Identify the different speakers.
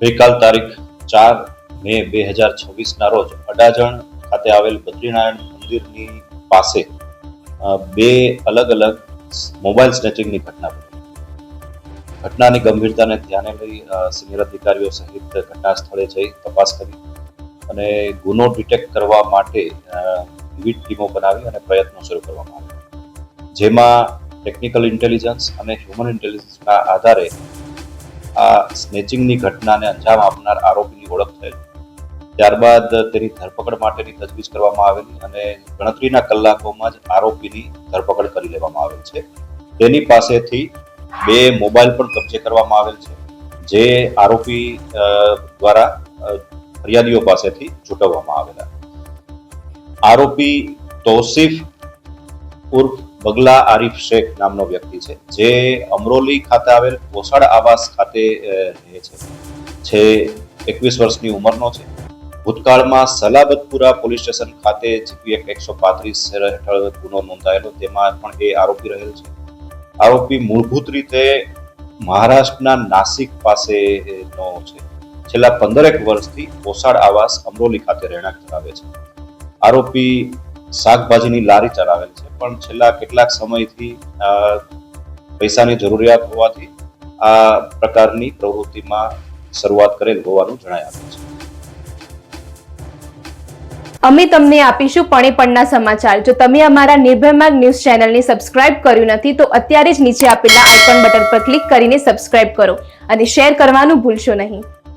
Speaker 1: ગઈકાલ તારીખ 4 મે 2026 રોજ અડાજણ ખાતે આવેલ બદ્રીનારાયણ મંદિરની પાસે બે અલગ અલગ મોબાઈલ સ્નેચિંગની ઘટના બની. ઘટનાની ગંભીરતાને ધ્યાને લઈ સિનિયર અધિકારીઓ સહિત ઘટના સ્થળે જઈ તપાસ કરી અને ગુનો ડિટેક્ટ કરવા માટે વિવિધ ટીમો બનાવી અને પ્રયત્નો શરૂ કરવામાં આવ્યા, જેમાં ટેકનિકલ ઇન્ટેલિજન્સ અને હ્યુમન ઇન્ટેલિજન્સના આધારે આ સ્નેચિંગની ઘટનાને અંજામ આપનાર આરોપીની ઓળખ થયેલ. ત્યારબાદ તેની ધરપકડ માટેની તજવીજ કરવામાં આવેલી અને ગણતરીના કલાકોમાં જ આરોપીની ધરપકડ કરી લેવામાં આવેલ છે. તેની પાસેથી બે મોબાઈલ પણ કબજે કરવામાં આવેલ છે, જે આરોપી દ્વારા ફરિયાદીઓ પાસેથી ઝૂંટવવામાં આવેલા. આરોપી તૌસીફ ઉર્ફ બગલા આરીફ શેખ નામનો વ્યક્તિ છે, જે અમરોલી ખાતે આવેલ પોસાડ આવાસ ખાતે રહે છે. 21 વર્ષની ઉંમરનો છે. ભૂતકાળમાં સલાબતપુરા પોલીસ સ્ટેશન ખાતે જીપી એક્ટ 135 હેઠળ ગુનો નોંધાયેલો, તેમાં પણ એ આરોપી રહેલ છે. આરોપી મૂળભૂત રીતે મહારાષ્ટ્રના નાસિક પાસેનો છે. છેલ્લા 15 વર્ષથી પોસાડ આવાસ અમરોલી ખાતે રહેણાંક ધરાવે છે. આરોપી શાકભાજીની લારી ચલાવેલ છે, પણ છેલ્લા કેટલાક સમયથી પૈસાની જરૂરિયાત હોવાથી આ પ્રકારની પ્રવૃત્તિમાં શરૂઆત કરેલ હોવાનું જણાય આવ્યું છે.
Speaker 2: અમે તમને આપીશું પળે પળના સમાચાર. જો તમે અમારા નિર્ભય માર્ગ ન્યૂઝ ચેનલને સબસ્ક્રાઇબ કર્યું નથી તો અત્યારે જ નીચે આપેલા આઇકોન બટન પર ક્લિક કરીને સબસ્ક્રાઇબ કરો અને શેર કરવાનું ભૂલશો નહીં.